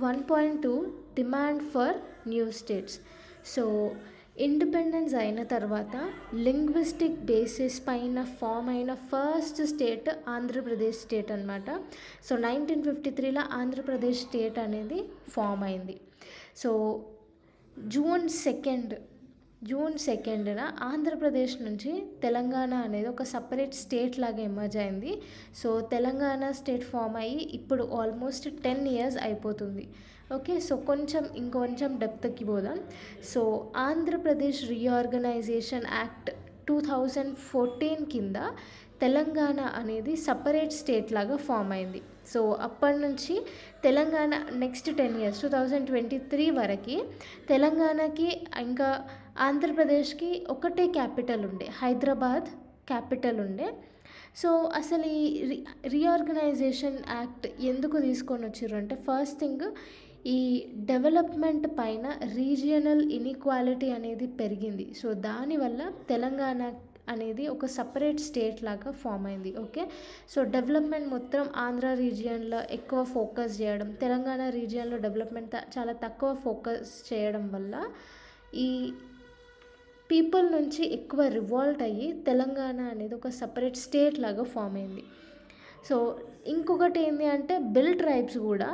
1.2 demand for new states. So independence అయిన తర్వాత linguistic basis పైన ఫామ్ అయిన ఫస్ట్ స్టేట్ ఆంధ్రప్రదేశ్ స్టేట్ అనమాట. సో 1953లో ఆంధ్రప్రదేశ్ స్టేట్ అనేది ఫామ్ అయింది. సో జూన్ సెకండ్న ఆంధ్రప్రదేశ్ నుంచి తెలంగాణ అనేది ఒక సపరేట్ స్టేట్ లాగా ఎమర్జ్ అయింది. సో తెలంగాణ స్టేట్ ఫామ్ అయ్యి ఇప్పుడు ఆల్మోస్ట్ 10 years అయిపోతుంది. ఓకే, సో ఇంకొంచెం డెప్త్కి పోదాం. సో ఆంధ్రప్రదేశ్ రీఆర్గనైజేషన్ యాక్ట్ 2014 కింద తెలంగాణ అనేది సపరేట్ స్టేట్ లాగా ఫామ్ అయింది. సో అప్పటి నుంచి తెలంగాణ నెక్స్ట్ 10 years 2023 వరకు తెలంగాణకి ఇంకా ఆంధ్రప్రదేశ్కి ఒకటే క్యాపిటల్ ఉండే, హైదరాబాద్ క్యాపిటల్ ఉండే. సో అసలు ఈ రీఆర్గనైజేషన్ యాక్ట్ ఎందుకు తీసుకొని వచ్చారు అంటే, ఫస్ట్ థింగ్ ఈ డెవలప్మెంట్ పైన రీజియనల్ ఇన్ఈక్వాలిటీ అనేది పెరిగింది. సో దానివల్ల తెలంగాణ అనేది ఒక సపరేట్ స్టేట్ లాగా ఫామ్ అయింది. ఓకే, సో డెవలప్మెంట్ మొత్తం ఆంధ్ర రీజియన్లో ఎక్కువ ఫోకస్ చేయడం, తెలంగాణ రీజియన్లో డెవలప్మెంట్ చాలా తక్కువ ఫోకస్ చేయడం వల్ల ఈ పీపుల్ నుంచి ఎక్కువ రివాల్ట్ అయ్యి తెలంగాణ అనేది ఒక సపరేట్ స్టేట్ లాగా ఫామ్ అయింది. సో ఇంకొకటి ఏంటి అంటే, బిల్ ట్రైబ్స్ కూడా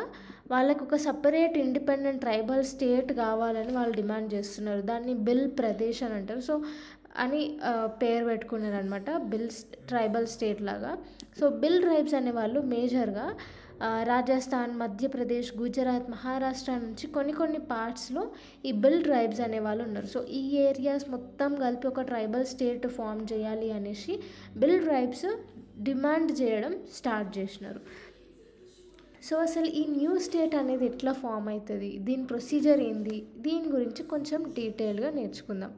వాళ్ళకు ఒక సపరేట్ ఇండిపెండెంట్ ట్రైబల్ స్టేట్ కావాలని వాళ్ళు డిమాండ్ చేస్తున్నారు. దాన్ని బిల్ ప్రదేశ్ అని అంటారు. సో అని పేరు పెట్టుకున్నారు అనమాట, ట్రైబల్ స్టేట్ లాగా. సో బిల్ ట్రైబ్స్ అనేవాళ్ళు మేజర్గా రాజస్థాన్, మధ్యప్రదేశ్, గుజరాత్, మహారాష్ట్ర నుంచి కొన్ని పార్ట్స్లో ఈ బిల్ ట్రైబ్స్ అనేవాళ్ళు ఉన్నారు. సో ఈ ఏరియాస్ మొత్తం కలిపి ఒక ట్రైబల్ స్టేట్ ఫామ్ చేయాలి అనేసి బిల్ ట్రైబ్స్ డిమాండ్ చేయడం స్టార్ట్ చేసినారు. సో అసలు ఈ న్యూ స్టేట్ అనేది ఎట్లా ఫామ్ అవుతుంది, దీని ప్రొసీజర్ ఏంది, దీని గురించి కొంచెం డీటెయిల్గా నేర్చుకుందాం.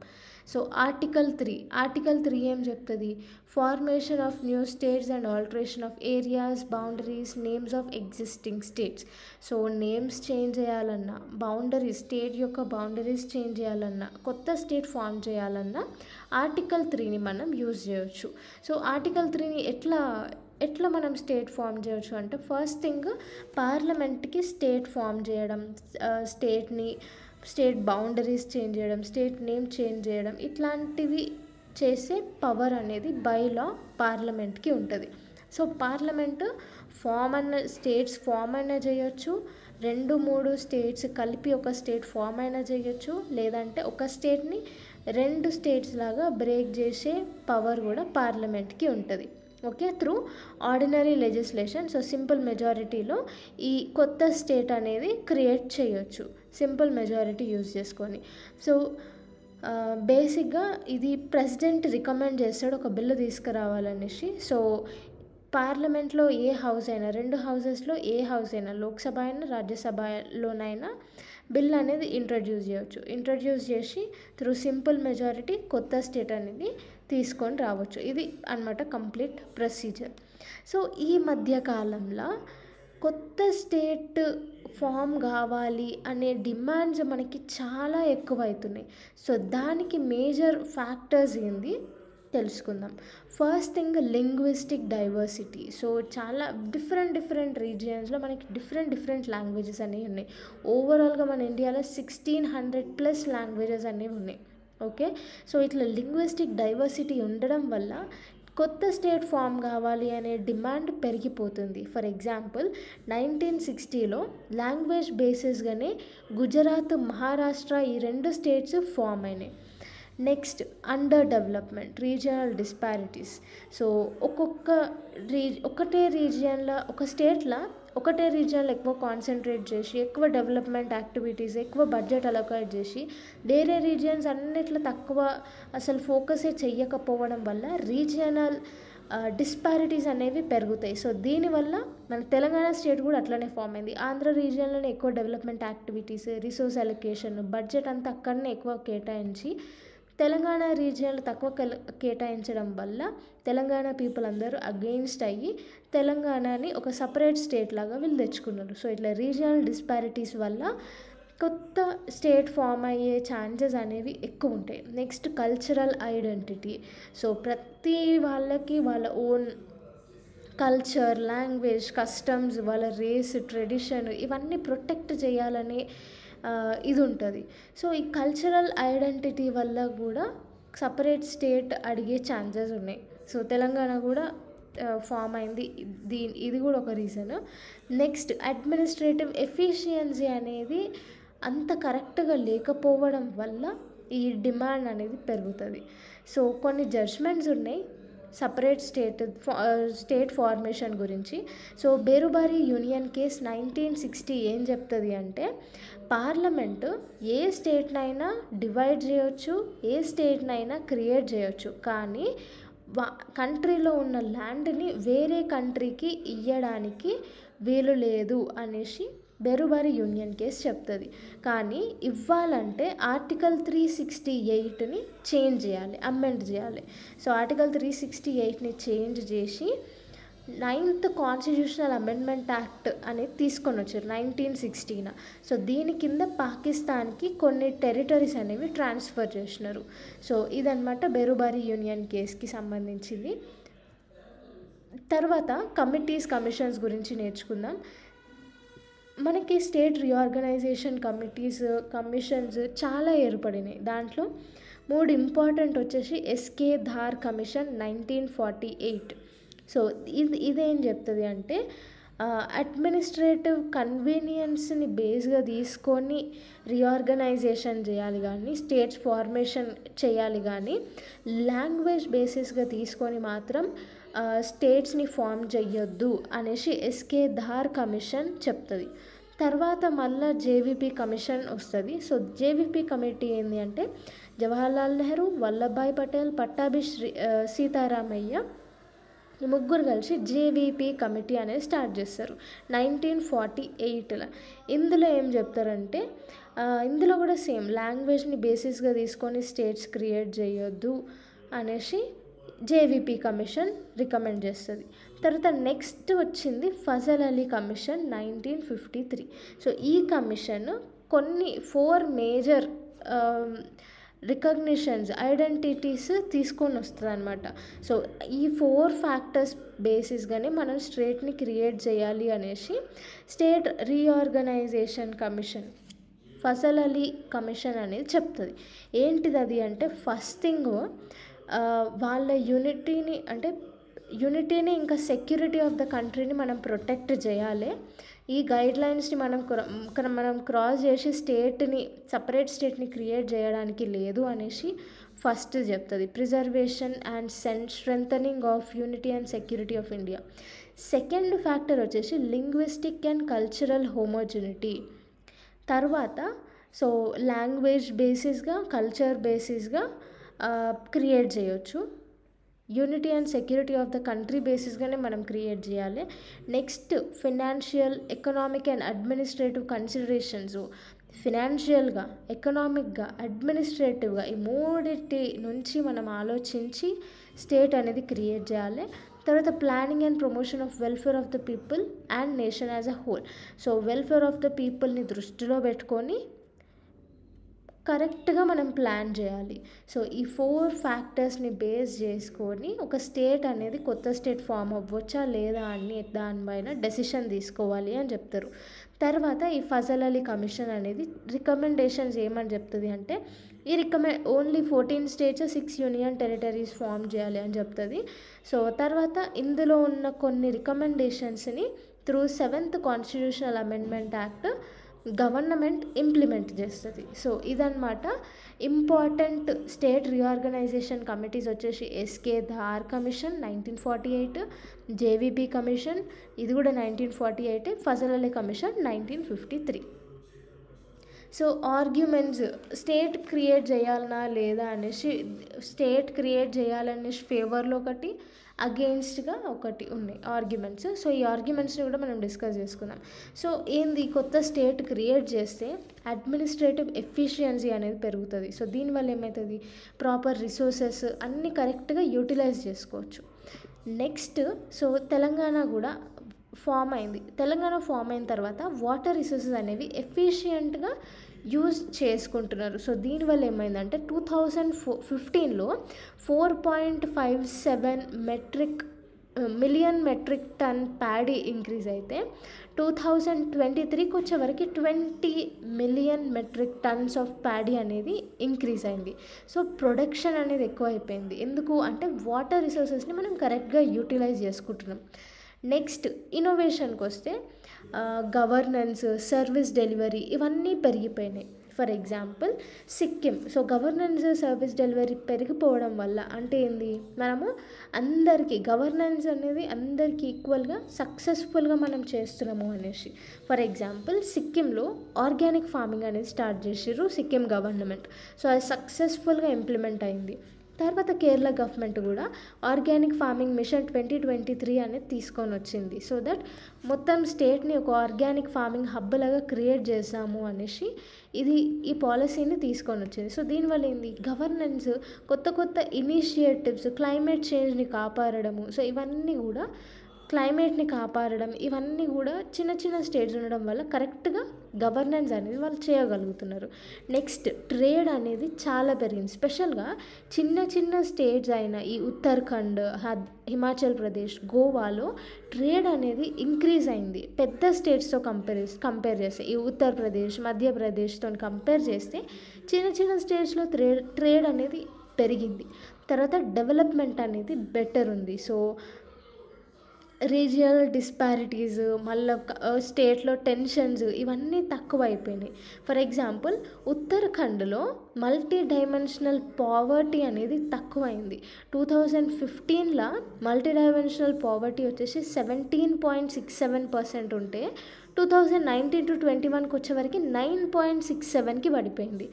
సో ఆర్టికల్ 3 ఏం చెప్తుంది? Formation of new states and alteration of areas, boundaries, names of existing states. So names change చేయాలన్నా, స్టేట్ యొక్క బౌండరీస్ చేంజ్ చేయాలన్నా, కొత్త స్టేట్ ఫామ్ చేయాలన్నా ఆర్టికల్ 3ని మనం యూజ్ చేయొచ్చు. సో ఆర్టికల్ 3ని ఎట్లా మనం స్టేట్ ఫామ్ చేయొచ్చు అంటే, ఫస్ట్ థింగ్ పార్లమెంట్కి స్టేట్ ఫామ్ చేయడం, స్టేట్ బౌండరీస్ చేంజ్ చేయడం, స్టేట్ నేమ్ చేంజ్ చేయడం, ఇట్లాంటివి చేసే పవర్ అనేది బై లా పార్లమెంట్కి ఉంటుంది. సో పార్లమెంట్ స్టేట్స్ ఫామ్ అయినా చేయొచ్చు, 2-3 స్టేట్స్ కలిపి ఒక స్టేట్ ఫామ్ అయినా చేయొచ్చు, లేదంటే ఒక స్టేట్ని 2 స్టేట్స్ లాగా బ్రేక్ చేసే పవర్ కూడా పార్లమెంట్కి ఉంటుంది. Okay, through ordinary legislation. So simple మెజారిటీలో ఈ కొత్త స్టేట్ అనేది క్రియేట్ చేయొచ్చు, సింపుల్ మెజారిటీ యూజ్ చేసుకొని. సో బేసిక్గా ఇది ప్రెసిడెంట్ రికమెండ్ చేస్తాడు ఒక బిల్లు తీసుకురావాలనేసి. సో పార్లమెంట్లో ఏ హౌస్ అయినా, 2 హౌసెస్లో ఏ హౌస్ అయినా, లోక్సభ అయినా రాజ్యసభలోనైనా బిల్ అనేది ఇంట్రడ్యూస్ చేసి త్రూ సింపుల్ మెజారిటీ కొత్త స్టేట్ అనేది తీసుకొని రావచ్చు. ఇది అన్నమాట కంప్లీట్ ప్రొసీజర్. సో ఈ మధ్యకాలంలో కొత్త స్టేట్ ఫామ్ కావాలి అనే డిమాండ్స్ మనకి చాలా ఎక్కువ అవుతున్నాయి. సో దానికి మేజర్ ఫ్యాక్టర్స్ ఏంది తెలుసుకుందాం. First thing linguistic diversity. So చాలా డిఫరెంట్ రీజియన్స్లో మనకి డిఫరెంట్ లాంగ్వేజెస్ అనేవి ఉన్నాయి. ఓవరాల్గా మన ఇండియాలో 1600+ లాంగ్వేజెస్ అనేవి ఉన్నాయి. ఓకే, సో ఇట్లా లింగ్విస్టిక్ డైవర్సిటీ ఉండడం వల్ల కొత్త స్టేట్ ఫామ్ కావాలి అనే డిమాండ్ పెరిగిపోతుంది. ఫర్ ఎగ్జాంపుల్ 1960లో లాంగ్వేజ్ బేసిస్గానే గుజరాత్, మహారాష్ట్ర ఈ 2 స్టేట్స్ ఫామ్ అయినాయి. Next under development, regional disparities. So ఒకటే రీజియన్లో ఒకటే రీజియన్లో ఎక్కువ కాన్సన్ట్రేట్ చేసి, ఎక్కువ డెవలప్మెంట్ యాక్టివిటీస్, ఎక్కువ బడ్జెట్ అలొకేట్ చేసి, వేరే రీజియన్స్ అన్నిట్లో తక్కువ అసలు ఫోకసే చెయ్యకపోవడం వల్ల రీజియనల్ డిస్పారిటీస్ అనేవి పెరుగుతాయి. సో దీనివల్ల మన తెలంగాణ స్టేట్ కూడా అట్లనే ఫామ్ అయింది. ఆంధ్ర రీజియన్లోనే ఎక్కువ development activities, resource allocation, budget అంతా అక్కడనే ఎక్కువ కేటాయించి, తెలంగాణ రీజియన్లు తక్కువ కేటాయించడం వల్ల తెలంగాణ పీపుల్ అందరూ అగెయిన్స్ట్ అయ్యి తెలంగాణని ఒక సపరేట్ స్టేట్ లాగా వీళ్ళు తెచ్చుకున్నారు. సో ఇట్లా రీజియనల్ డిస్పారిటీస్ వల్ల కొత్త స్టేట్ ఫామ్ అయ్యే ఛాన్సెస్ అనేవి ఎక్కువ ఉంటాయి. Next cultural identity. సో ప్రతి వాళ్ళకి వాళ్ళ ఓన్ కల్చర్, లాంగ్వేజ్, కస్టమ్స్, వాళ్ళ రేస్, ట్రెడిషన్ ఇవన్నీ ప్రొటెక్ట్ చేయాలని ఇది ఉంటుంది. సో ఈ కల్చరల్ ఐడెంటిటీ వల్ల కూడా సపరేట్ స్టేట్ అడిగే ఛాన్సెస్ ఉన్నాయి. సో తెలంగాణ కూడా ఫామ్ అయింది, ఇది కూడా ఒక రీజన్. నెక్స్ట్, అడ్మినిస్ట్రేటివ్ ఎఫిషియన్సీ అనేది అంత కరెక్ట్గా లేకపోవడం వల్ల ఈ డిమాండ్ అనేది పెరుగుతుంది. సో కొన్ని జడ్జ్మెంట్స్ ఉన్నాయి సపరేట్ స్టేట్ ఫార్మేషన్ గురించి. సో బేరుబారి యూనియన్ కేస్ 1960 ఏం చెప్తుంది అంటే, పార్లమెంటు ఏ స్టేట్నైనా డివైడ్ చేయొచ్చు, ఏ స్టేట్నైనా క్రియేట్ చేయొచ్చు, కానీ కంట్రీలో ఉన్న ల్యాండ్ని వేరే కంట్రీకి ఇవ్వడానికి వీలు లేదు అనేసి బేరుబారి యూనియన్ కేస్ చెప్తుంది. కానీ ఇవ్వాలంటే ఆర్టికల్ 368ని చేంజ్ చేయాలి, అమెండ్ చేయాలి. సో ఆర్టికల్ 368ని చేంజ్ చేసి 9th కాన్స్టిట్యూషనల్ అమెండ్మెంట్ యాక్ట్ అనేది తీసుకొని వచ్చారు 1960. సో దీని కింద పాకిస్తాన్కి కొన్ని టెరిటరీస్ అనేవి ట్రాన్స్ఫర్ చేసినారు. సో ఇదన్నమాట బేరుబారి యూనియన్ కేస్కి సంబంధించింది. తర్వాత కమిషన్స్ గురించి నేర్చుకుందాం. మనకి స్టేట్ రీఆర్గనైజేషన్ కమిషన్స్ చాలా ఏర్పడినాయి. దాంట్లో 3 ఇంపార్టెంట్ వచ్చేసి ఎస్కే ధార్ కమిషన్ 1948. సో ఇదేం చెప్తుంది అంటే, అడ్మినిస్ట్రేటివ్ కన్వీనియన్స్ని బేస్గా తీసుకొని రీఆర్గనైజేషన్ చేయాలి కానీ, స్టేట్స్ ఫార్మేషన్ చేయాలి కానీ, లాంగ్వేజ్ బేసిస్గా తీసుకొని మాత్రం స్టేట్స్ని ఫామ్ చేయొద్దు అనేసి ఎస్కే ధార్ కమిషన్ చెప్తుంది. తర్వాత మళ్ళీ జేవీపీ కమిషన్ వస్తుంది. సో జేవీపీ కమిటీ ఏంటి అంటే, జవహర్లాల్ నెహ్రూ, వల్లభాయ్ పటేల్, పట్టాభి సీతారామయ్య ఈ ముగ్గురు కలిసి జేవీపీ కమిటీ అనేది స్టార్ట్ చేస్తారు 1948లో. ఇందులో ఏం చెప్తారంటే, ఇందులో కూడా సేమ్ లాంగ్వేజ్ని బేసిస్గా తీసుకొని స్టేట్స్ క్రియేట్ చేయొద్దు అనేసి జేవీపీ కమిషన్ రికమెండ్ చేస్తుంది. తర్వాత నెక్స్ట్ వచ్చింది ఫజల్ అలీ కమిషన్ 1953. సో ఈ కమిషన్ కొన్ని 4 మేజర్ రికగ్నిషన్స్, ఐడెంటిటీస్ తీసుకొని వస్తుంది అనమాట. సో ఈ 4 ఫ్యాక్టర్స్ బేసిస్గానే మనం స్టేట్ని క్రియేట్ చేయాలి అనేసి state reorganisation commission, Fazal Ali commission అనేది చెప్తుంది. ఏంటిది అది అంటే, ఫస్ట్ థింగ్ వాళ్ళ యూనిటీని ఇంకా సెక్యూరిటీ ఆఫ్ ద కంట్రీని మనం ప్రొటెక్ట్ చేయాలి. ఈ గైడ్లైన్స్ని మనం క్రాస్ చేసి సపరేట్ స్టేట్ని క్రియేట్ చేయడానికి లేదు అనేసి ఫస్ట్ చెప్తుంది. Preservation and strengthening of unity and security of India. Second factor వచ్చేసి లింగ్విస్టిక్ అండ్ కల్చరల్ హోమోజెనిటీ. తర్వాత సో లాంగ్వేజ్ బేసిస్గా, కల్చర్ బేసిస్గా క్రియేట్ చేయొచ్చు. Unity and security of the country బేసిస్గానే మనం క్రియేట్ చేయాలి. Next, financial, economic and administrative considerations. ఫినాన్షియల్గా, ఎకనామిక్గా, అడ్మినిస్ట్రేటివ్గా ఈ 3 నుంచి మనం ఆలోచించి స్టేట్ అనేది క్రియేట్ చేయాలి. తర్వాత planning and promotion of welfare of the people and nation as a whole. So welfare of the పీపుల్ని దృష్టిలో పెట్టుకొని కరెక్ట్గా మనం ప్లాన్ చేయాలి. సో ఈ 4 ఫ్యాక్టర్స్ని బేస్ చేసుకొని ఒక స్టేట్ అనేది, కొత్త స్టేట్ ఫామ్ అవ్వచ్చా లేదా అని దానిపైన డెసిషన్ తీసుకోవాలి అని చెప్తారు. తర్వాత ఈ ఫజల్ అలీ కమిషన్ అనేది రికమెండేషన్స్ ఏమని చెప్తుంది అంటే, only 14 states 6 union territories form చేయాలి అని చెప్తుంది. సో తర్వాత ఇందులో ఉన్న కొన్ని రికమెండేషన్స్ని through 7th constitutional amendment act government implement చేస్తుంది. సో ఇదన్నమాట ఇంపార్టెంట్ స్టేట్ రీఆర్గనైజేషన్ కమిటీస్ వచ్చేసి SK Dhar commission 1948, JVP commission ఇది కూడా 1948, Fazal Ali commission 1953. So arguments, state create చేయాలన్నా లేదా అనేసి, స్టేట్ క్రియేట్ చేయాలనేసి ఫేవర్లో ఒకటి, అగెయిన్స్ట్గా ఒకటి ఉన్నాయి ఆర్గ్యుమెంట్స్. సో ఈ ఆర్గ్యుమెంట్స్ని కూడా మనం డిస్కస్ చేసుకుందాం. సో ఏంది, కొత్త స్టేట్ క్రియేట్ చేస్తే అడ్మినిస్ట్రేటివ్ ఎఫిషియన్సీ అనేది పెరుగుతుంది. సో దీనివల్ల ఏమవుతుంది, ప్రాపర్ రిసోర్సెస్ అన్నీ కరెక్ట్గా యూటిలైజ్ చేసుకోవచ్చు. నెక్స్ట్, సో తెలంగాణ కూడా ఫామ్ అయింది. తెలంగాణ ఫామ్ అయిన తర్వాత వాటర్ రిసోర్సెస్ అనేవి ఎఫిషియెంట్గా యూజ్ చేసుకుంటున్నారు. సో దీనివల్ల ఏమైందంటే 2015లో 4.57 metric million metric ton paddy increase అయితే 2023కి వచ్చేవరకు 20 million metric tons of paddy అనేది ఇంక్రీజ్ అయింది. సో ప్రొడక్షన్ అనేది ఎక్కువ అయిపోయింది. ఎందుకు అంటే వాటర్ రిసోర్సెస్ని మనం కరెక్ట్గా యూటిలైజ్ చేసుకుంటున్నాం. నెక్స్ట్ ఇన్నోవేషన్కి వస్తే గవర్నెన్స్, సర్వీస్ డెలివరీ ఇవన్నీ పెరిగిపోయినాయి. For example Sikkim. So governance, service delivery పెరిగిపోవడం వల్ల అంటే ఏంది, మనము అందరికీ గవర్నెన్స్ అనేది అందరికీ ఈక్వల్గా సక్సెస్ఫుల్గా మనం చేస్తున్నాము అనేసి. ఫర్ ఎగ్జాంపుల్ సిక్కింలో ఆర్గానిక్ ఫార్మింగ్ అనేది స్టార్ట్ చేసిర్రు సిక్కిం గవర్నమెంట్. సో అది సక్సెస్ఫుల్గా ఇంప్లిమెంట్ అయింది. తర్వాత కేరళ గవర్నమెంట్ కూడా ఆర్గానిక్ ఫార్మింగ్ మిషన్ 2023 అనేది తీసుకొని వచ్చింది. సో దట్ మొత్తం స్టేట్ని ఒక ఆర్గానిక్ ఫార్మింగ్ హబ్ లాగా క్రియేట్ చేసాము అనేసి ఈ పాలసీని తీసుకొని వచ్చింది. సో దీనివల్ల ఏంది, గవర్నెన్స్, కొత్త కొత్త ఇనిషియేటివ్స్, క్లైమేట్ చేంజ్ని కాపాడడము, సో ఇవన్నీ కూడా క్లైమేట్ని కాపాడడం, ఇవన్నీ కూడా చిన్న చిన్న స్టేట్స్ ఉండడం వల్ల కరెక్ట్గా గవర్నెన్స్ అనేది వాళ్ళు చేయగలుగుతున్నారు. నెక్స్ట్ ట్రేడ్ అనేది చాలా పెరిగింది. స్పెషల్గా చిన్న చిన్న స్టేట్స్ అయిన ఈ ఉత్తరాఖండ్, హిమాచల్ ప్రదేశ్, గోవాలో ట్రేడ్ అనేది ఇంక్రీజ్ అయింది. పెద్ద స్టేట్స్తో కంపేర్ చేస్తే ఈ ఉత్తరప్రదేశ్, మధ్యప్రదేశ్తో కంపేర్ చేస్తే చిన్న చిన్న స్టేట్స్లో ట్రేడ్ అనేది పెరిగింది. తర్వాత డెవలప్మెంట్ అనేది బెటర్ ఉంది. సో రీజియల్ డిస్పారిటీస్, మళ్ళీ స్టేట్లో టెన్షన్స్ ఇవన్నీ తక్కువ అయిపోయినాయి. ఫర్ ఎగ్జాంపుల్ ఉత్తరాఖండ్లో మల్టీ డైమెన్షనల్ పావర్టీ అనేది తక్కువైంది. 2015లో మల్టీ డైమెన్షనల్ పావర్టీ వచ్చేసి 17.67% ఉంటే 2019 to 21కి వచ్చేవరకు 9.67కి పడిపోయింది.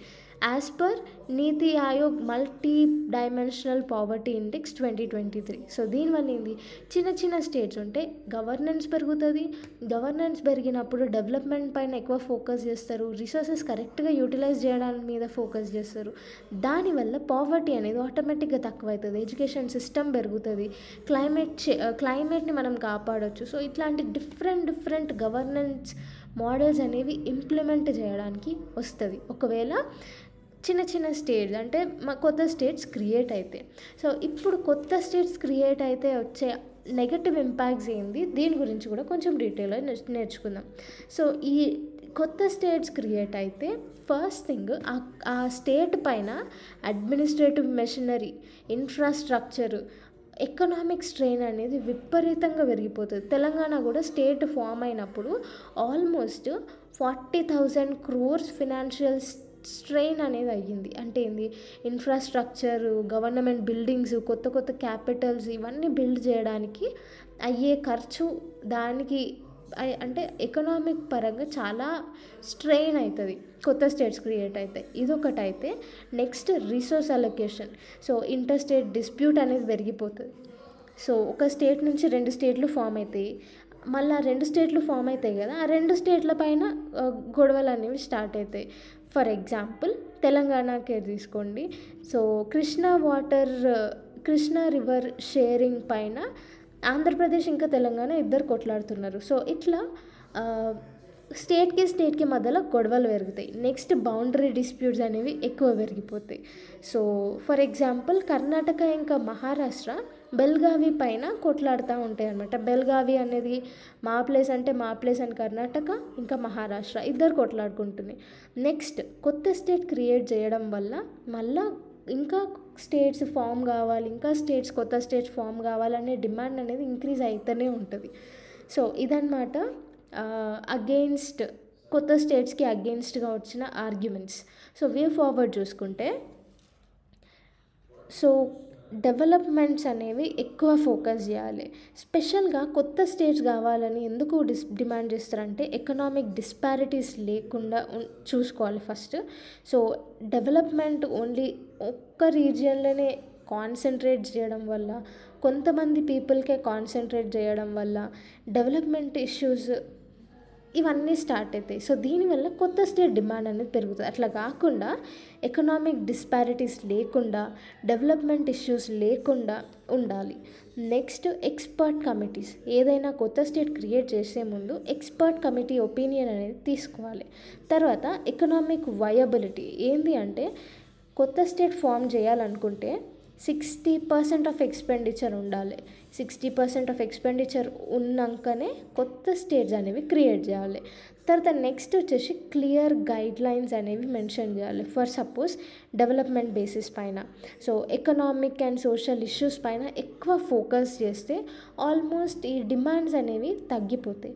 యాజ్ పర్ నీతి Aayog multi dimensional poverty index 2023. So దీనివల్ల ఏంది, చిన్న చిన్న స్టేట్స్ ఉంటే గవర్నెన్స్ పెరుగుతుంది. గవర్నెన్స్ పెరిగినప్పుడు డెవలప్మెంట్ పైన ఎక్కువ ఫోకస్ చేస్తారు, రిసోర్సెస్ కరెక్ట్గా యూటిలైజ్ చేయడానికి మీద ఫోకస్ చేస్తారు. దానివల్ల పావర్టీ అనేది ఆటోమేటిక్గా తక్కువ అవుతుంది, ఎడ్యుకేషన్ సిస్టమ్ పెరుగుతుంది, క్లైమేట్ని మనం కాపాడవచ్చు. సో ఇట్లాంటి డిఫరెంట్ గవర్నెన్స్ మోడల్స్ అనేవి ఇంప్లిమెంట్ చేయడానికి వస్తుంది ఒకవేళ చిన్న చిన్న స్టేట్స్ అంటే కొత్త స్టేట్స్ క్రియేట్ అయితే. సో ఇప్పుడు కొత్త స్టేట్స్ క్రియేట్ అయితే వచ్చే నెగటివ్ ఇంపాక్ట్స్ ఏంది, దీని గురించి కూడా కొంచెం డీటెయిల్గా నేర్చుకుందాం. సో ఈ కొత్త స్టేట్స్ క్రియేట్ అయితే ఫస్ట్ థింగ్ ఆ స్టేట్ పైన administrative machinery, infrastructure, economic strain అనేది విపరీతంగా పెరిగిపోతుంది. తెలంగాణ కూడా స్టేట్ ఫామ్ అయినప్పుడు ఆల్మోస్ట్ 40,000 crores ఫినాన్షియల్ స్ట్రెయిన్ అనేది అయ్యింది. అంటే ఏంది, ఇన్ఫ్రాస్ట్రక్చర్, గవర్నమెంట్ బిల్డింగ్స్, కొత్త కొత్త క్యాపిటల్స్ ఇవన్నీ బిల్డ్ చేయడానికి అయ్యే ఖర్చు, దానికి అంటే ఎకనామిక్ పరంగా చాలా స్ట్రెయిన్ అవుతుంది కొత్త స్టేట్స్ క్రియేట్ అయితే. ఇదొకటి అయితే next resource allocation. So inter state dispute అనేది పెరిగిపోతుంది. సో ఒక స్టేట్ నుంచి 2 స్టేట్లు ఫామ్ అవుతాయి, మళ్ళీ 2 స్టేట్లు ఫామ్ అవుతాయి కదా, ఆ 2 స్టేట్ల పైన గొడవలు అనేవి స్టార్ట్ అవుతాయి. ఫర్ ఎగ్జాంపుల్ తెలంగాణకే తీసుకోండి. సో కృష్ణా రివర్ షేరింగ్ పైన ఆంధ్రప్రదేశ్ ఇంకా తెలంగాణ ఇద్దరు కొట్లాడుతున్నారు. సో ఇట్లా స్టేట్కి మధ్యలో గొడవలు పెరుగుతాయి. నెక్స్ట్ బౌండరీ డిస్ప్యూట్స్ అనేవి ఎక్కువ పెరిగిపోతాయి. సో ఫర్ ఎగ్జాంపుల్ కర్ణాటక ఇంకా మహారాష్ట్ర బెల్గావి పైన కొట్లాడుతూ ఉంటాయి అన్నమాట. బెల్గావి అనేది మా ప్లేస్ అని కర్ణాటక ఇంకా మహారాష్ట్ర ఇద్దరు కొట్లాడుకుంటున్నాయి. నెక్స్ట్ కొత్త స్టేట్ క్రియేట్ చేయడం వల్ల మళ్ళీ ఇంకా స్టేట్స్ ఫామ్ కావాలి, కొత్త స్టేట్స్ ఫామ్ కావాలనే డిమాండ్ అనేది ఇంక్రీజ్ అవుతూనే ఉంటుంది. సో ఇదన్నమాట అగెయిన్స్ట్ కొత్త స్టేట్స్కి అగెయిన్స్ట్గా వచ్చిన ఆర్గ్యుమెంట్స్. సో వే ఫార్వర్డ్ చూసుకుంటే, సో డెవలప్మెంట్స్ అనేవి ఎక్కువ ఫోకస్ చేయాలి. స్పెషల్గా కొత్త స్టేట్స్ కావాలని ఎందుకు డిమాండ్ చేస్తారంటే ఎకనామిక్ డిస్పారిటీస్ లేకుండా చూసుకోవాలి ఫస్ట్. సో డెవలప్మెంట్ ఓన్లీ ఒక్క రీజియన్లోనే కాన్సన్ట్రేట్ చేయడం వల్ల, కొంతమంది పీపుల్కే కాన్సన్ట్రేట్ చేయడం వల్ల డెవలప్మెంట్ ఇష్యూస్ ఇవన్నీ స్టార్ట్ అవుతాయి. సో దీనివల్ల కొత్త స్టేట్ డిమాండ్ అనేది పెరుగుతుంది. అట్లా కాకుండా ఎకనామిక్ డిస్పారిటీస్ లేకుండా, డెవలప్మెంట్ ఇష్యూస్ లేకుండా ఉండాలి. Next expert committees. ఏదైనా కొత్త స్టేట్ క్రియేట్ చేసే ముందు ఎక్స్పర్ట్ కమిటీ ఒపీనియన్ అనేది తీసుకోవాలి. తర్వాత ఎకనామిక్ వయబిలిటీ ఏంది అంటే, కొత్త స్టేట్ ఫామ్ చేయాలనుకుంటే 60% ఆఫ్ ఎక్స్పెండిచర్ ఉండాలి. 60% ఆఫ్ ఎక్స్పెండిచర్ ఉన్నాకనే కొత్త స్టేట్స్ అనేవి క్రియేట్ చేయాలి. తర్వాత నెక్స్ట్ వచ్చేసి క్లియర్ గైడ్ లైన్స్ అనేవి మెన్షన్ చేయాలి ఫర్ సపోజ్ డెవలప్మెంట్ బేసిస్ పైన. So economic and social issues పైన ఎక్కువ ఫోకస్ చేస్తే ఆల్మోస్ట్ ఈ డిమాండ్స్ అనేవి తగ్గిపోతాయి.